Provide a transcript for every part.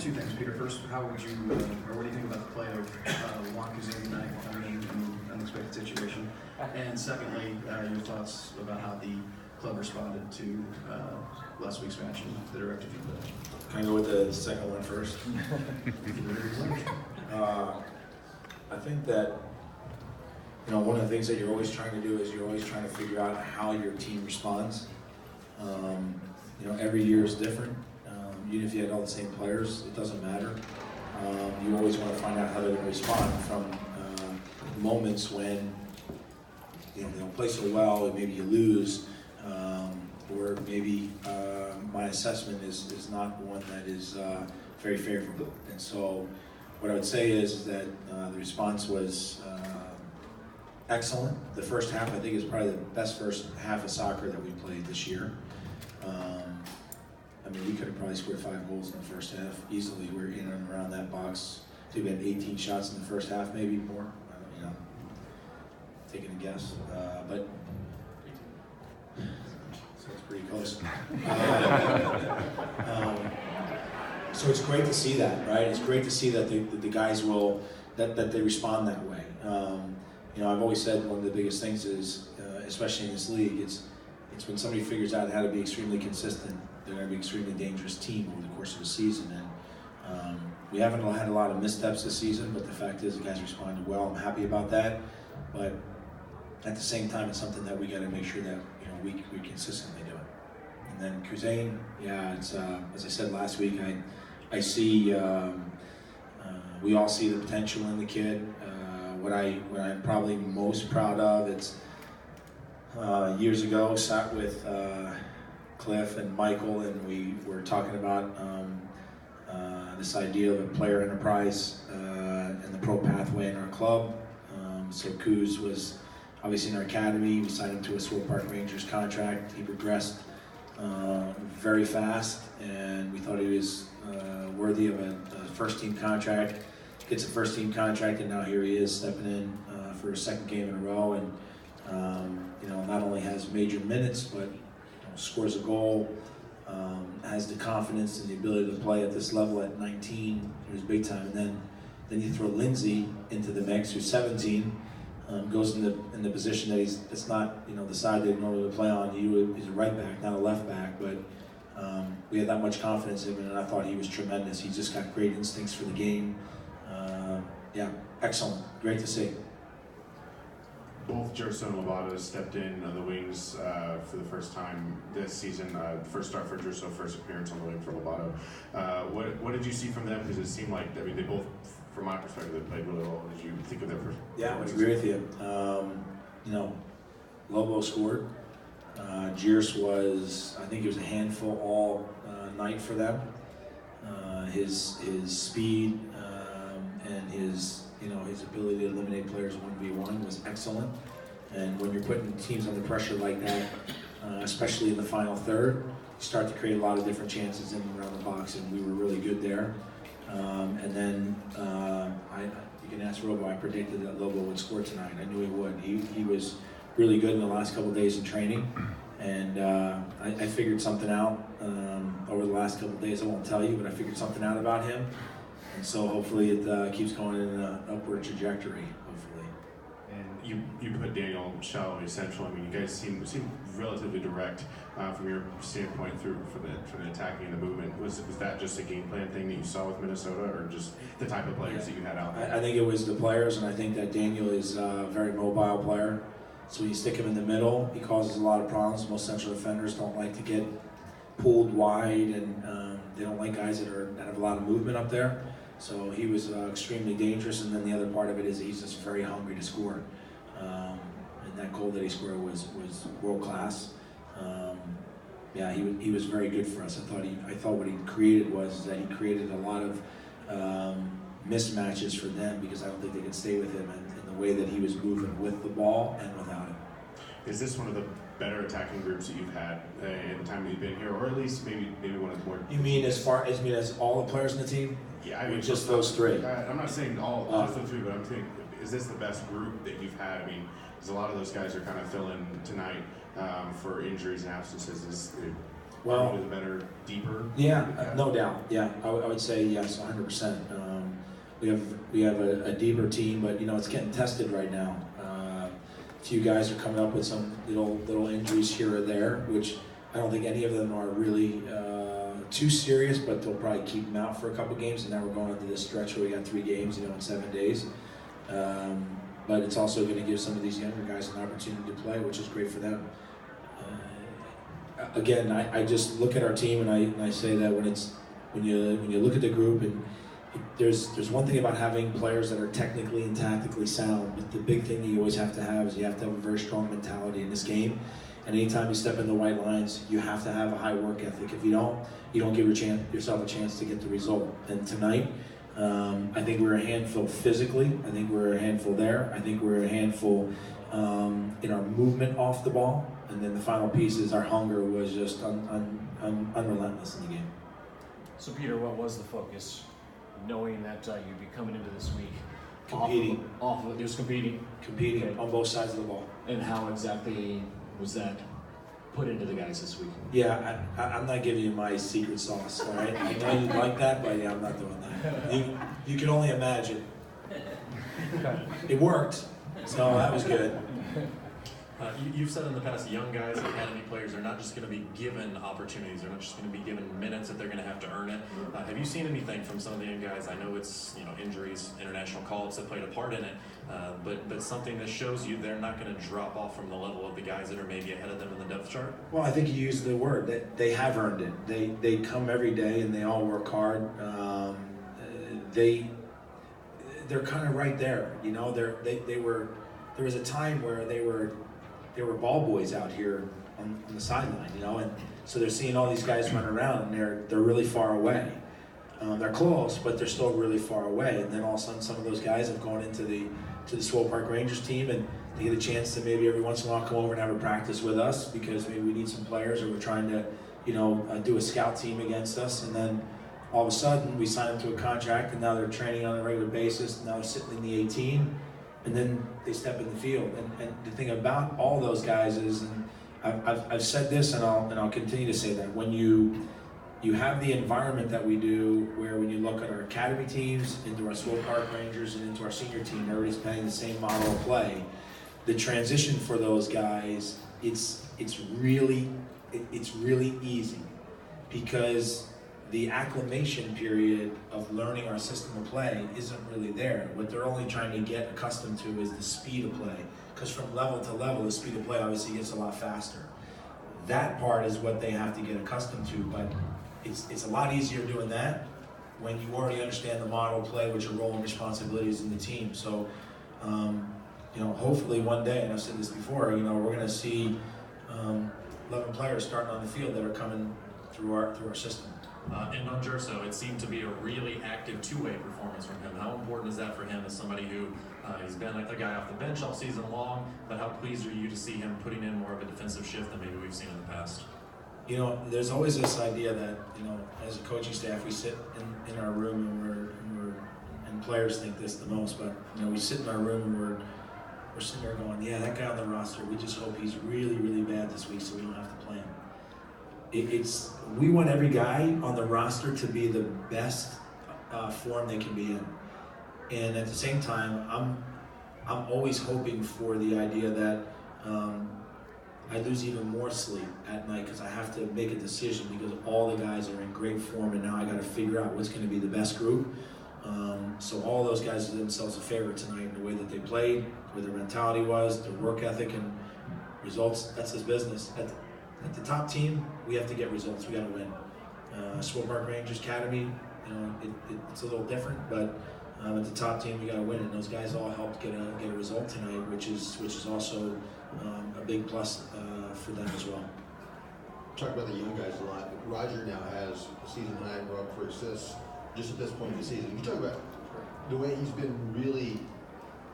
two things, Peter. First, how would you, or what do you think about the play of Juan Kuzin tonight coming in an unexpected situation? And secondly, your thoughts about how the club responded to last week's match and the directive you put in. Can I go with the second one first? I think that, you know, one of the things that you're always trying to do is you're always trying to figure out how your team responds. You know, every year is different. Even if you had all the same players, it doesn't matter. You always want to find out how they're going to respond from moments when, you know, they don't play so well, or maybe you lose, or maybe my assessment is not one that is very favorable. And so what I would say is that the response was excellent. The first half, I think, is probably the best first half of soccer that we played this year. I mean, we could have probably scored 5 goals in the first half easily. We're in and around that box. I think we had 18 shots in the first half, maybe more. I don't, you know, taking a guess, but so it's pretty close. So it's great to see that, right? It's great to see that the guys will that they respond that way. You know, I've always said one of the biggest things is, especially in this league, it's when somebody figures out how to be extremely consistent, they're going to be an extremely dangerous team over the course of a season. And we haven't had a lot of missteps this season, but the fact is the guys responded well. I'm happy about that. But at the same time, it's something that we got to make sure that, you know, we consistently do it. And then Kuzane, yeah, it's as I said last week, I see we all see the potential in the kid. What I'm probably most proud of, it's years ago, sat with Cliff and Michael, and we were talking about this idea of a player enterprise and the pro pathway in our club. So Kuz was obviously in our academy. We signed him to a Swope Park Rangers contract. He progressed very fast, and we thought he was worthy of a first-team contract. Gets a first-team contract, and now here he is stepping in for a second game in a row, and you know, not only has major minutes, but scores a goal, has the confidence and the ability to play at this level at 19. He was big time, and then you throw Lindsay into the mix, who's 17, goes in the position that it's not, you know, the side they normally would play on. He's a right back, not a left back, but we had that much confidence in him, and I thought he was tremendous. He's just got great instincts for the game. Yeah, excellent, great to see. Both Jerso and Lovato stepped in on the wings for the first time this season. First start for Jerso, first appearance on the wing for Lovato. What did you see from them? Because it seemed like, I mean, they both, from my perspective, they played really well. What did you think of their first? Yeah, I would agree with you. You know, Lobo scored. Jerse was, I think he was a handful all night for them. His speed and his, you know, his ability to eliminate players 1v1 was excellent. And when you're putting teams under pressure like that, especially in the final third, you start to create a lot of different chances in and around the box, and we were really good there. And then you can ask Robo, I predicted that Lobo would score tonight. I knew he would. He was really good in the last couple of days in training, and I figured something out over the last couple of days. I won't tell you, but I figured something out about him. And so hopefully it keeps going in an upward trajectory, hopefully. And you put Daniel Shallow central. I mean, you guys seem relatively direct from your standpoint from the attacking and the movement. Was that just a game plan thing that you saw with Minnesota, or just the type of players that you had out there? I think it was the players, and I think that Daniel is a very mobile player. So when you stick him in the middle, he causes a lot of problems. Most central defenders don't like to get pulled wide, and they don't like guys that have a lot of movement up there. So he was extremely dangerous, and then the other part of it is he's just very hungry to score. And that goal that he scored was world class. Yeah, he was very good for us. I thought what he created was that he created a lot of mismatches for them, because I don't think they could stay with him in the way that he was moving with the ball and without it. Is this one of the better attacking groups that you've had in the time that you've been here, or at least maybe one of the more? You mean as all the players in the team? Yeah, I mean just those three. I'm not saying just the three, but I'm thinking, is this the best group that you've had? I mean, because a lot of those guys are kind of filling tonight for injuries and absences. Well, the better, deeper? Yeah, no doubt. Yeah, I would say yes, 100%. We have a deeper team, but it's getting tested right now. A few guys are coming up with some little injuries here or there, which I don't think any of them are really too serious, but they'll probably keep them out for a couple games. And now we're going into this stretch where we got 3 games, in 7 days. But it's also going to give some of these younger guys an opportunity to play, which is great for them. Again, I just look at our team and I say that when you look at the group, and there's one thing about having players that are technically and tactically sound, but the big thing that you always have to have is you have to have a very strong mentality in this game. And anytime you step in the white lines, you have to have a high work ethic. If you don't give yourself a chance to get the result. And tonight, I think we're a handful physically. I think we're a handful there. I think we're a handful in our movement off the ball. And then the final piece is our hunger was just unrelentless in the game. So Peter, what was the focus, knowing that you'd be coming into this week? Competing. Just competing? Competing Okay. on both sides of the ball. And how exactly was that put into the guys this week? Yeah, I'm not giving you my secret sauce, all right? I know you'd like that, but yeah, I'm not doing that. You can only imagine. It worked, so that was good. You've said in the past, young guys, academy players, are not just going to be given opportunities. They're not just going to be given minutes, that they're going to have to earn it. Have you seen anything from some of the young guys? I know it's injuries, international call-ups that played a part in it, but something that shows you they're not going to drop off from the level of the guys that are maybe ahead of them in the depth chart. Well, I think you used the word that they have earned it. They come every day and they all work hard. They're kind of right there. They were. There was a time where they were ball boys out here on the sideline, and so they're seeing all these guys run around, and they're really far away. They're close, but they're still really far away. And then all of a sudden, some of those guys have gone into the Swope Park Rangers team, and they get a chance to maybe every once in a while come over and have a practice with us because maybe we need some players, or we're trying to, do a scout team against us. And then all of a sudden, we sign them to a contract, and now they're training on a regular basis. And now they're sitting in the 18. And then they step in the field. And the thing about all those guys is, and I've said this, and I'll continue to say that, when you have the environment that we do, where when you look at our academy teams, into our Swope Park Rangers, and into our senior team, everybody's playing the same model of play. The transition for those guys, it's really easy, because the acclimation period of learning our system of play isn't really there. What they're only trying to get accustomed to is the speed of play, because from level to level, the speed of play obviously gets a lot faster. That part is what they have to get accustomed to, but it's a lot easier doing that when you already understand the model of play, with your role and responsibilities in the team. So, hopefully one day, and I've said this before, we're going to see 11 players starting on the field that are coming through our system. And on Jerso, it seemed to be a really active two-way performance from him. How important is that for him as somebody who he's been like a guy off the bench all season long, but how pleased are you to see him putting in more of a defensive shift than maybe we've seen in the past? There's always this idea that, as a coaching staff, we sit in our room and players think this the most, but, we sit in our room and we're sitting there going, yeah, that guy on the roster, we just hope he's really, really bad this week so we don't have to play him. We want every guy on the roster to be the best form they can be in. And at the same time, I'm always hoping for the idea that I lose even more sleep at night because I have to make a decision, because all the guys are in great form, and now I got to figure out what's going to be the best group. So all those guys did themselves a favor tonight in the way that they played, where their mentality was, their work ethic, and results. That's his business. At the top team, we have to get results. We got to win. Swope Park Rangers Academy, it's a little different, but at the top team, we got to win. And those guys all helped get a result tonight, which is also a big plus for them as well. Talk about the young guys a lot. Roger now has a season high rub for assists just at this point in the season. You talk about the way he's been really.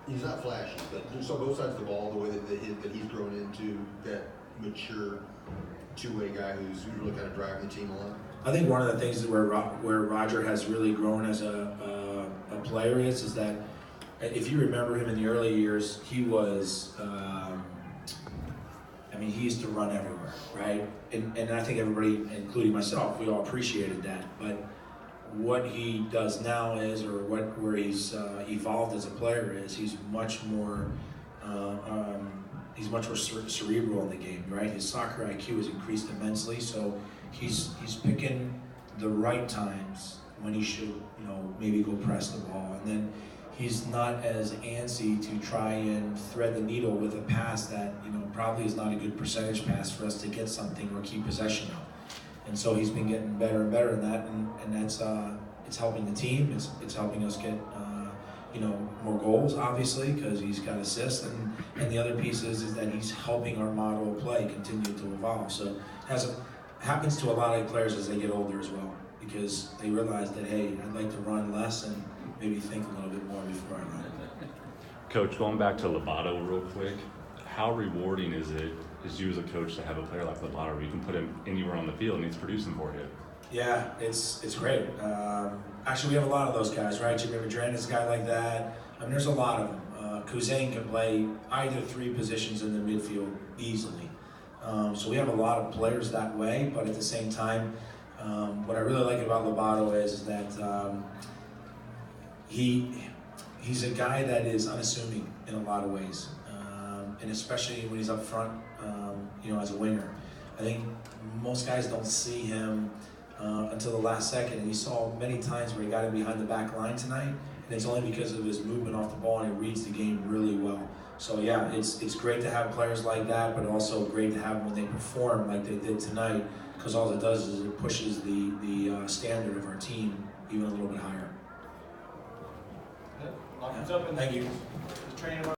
He's not flashy, but just on both sides of the ball, the way that he's grown into that mature two-way guy who's really kind of driving the team along. I think one of the things where Roger has really grown as a player is that, if you remember him in the early years, he was, I mean, he used to run everywhere, right? And I think everybody, including myself, we all appreciated that. But what he does now is, or where he's evolved as a player is, he's much more cerebral in the game, right? His soccer IQ has increased immensely, so he's picking the right times when he should, maybe go press the ball, and then he's not as antsy to try and thread the needle with a pass that, probably is not a good percentage pass for us to get something or keep possession of. And so he's been getting better and better in that, and that's it's helping the team. It's helping us get more goals, obviously, because he's got assists, and the other piece is that he's helping our model of play continue to evolve. So it happens to a lot of players as they get older as well, because they realize that, hey, I'd like to run less and maybe think a little bit more before I run. Coach, going back to Lobato real quick, how rewarding is it as you as a coach to have a player like Lobato where you can put him anywhere on the field and he's producing for you? Yeah, it's great. Actually, we have a lot of those guys, right? Jimmy Madrid is a guy like that. I mean, there's a lot of them. Kuzane can play either 3 positions in the midfield easily. So we have a lot of players that way, but at the same time, what I really like about Lobato is that he's a guy that is unassuming in a lot of ways, and especially when he's up front, as a winger. I think most guys don't see him until the last second, and you saw many times where he got in behind the back line tonight, and it's only because of his movement off the ball, and he reads the game really well. So yeah, it's great to have players like that, but also great to have them when they perform like they did tonight, because all it does is it pushes the standard of our team even a little bit higher. Lock us up and Thank you. training.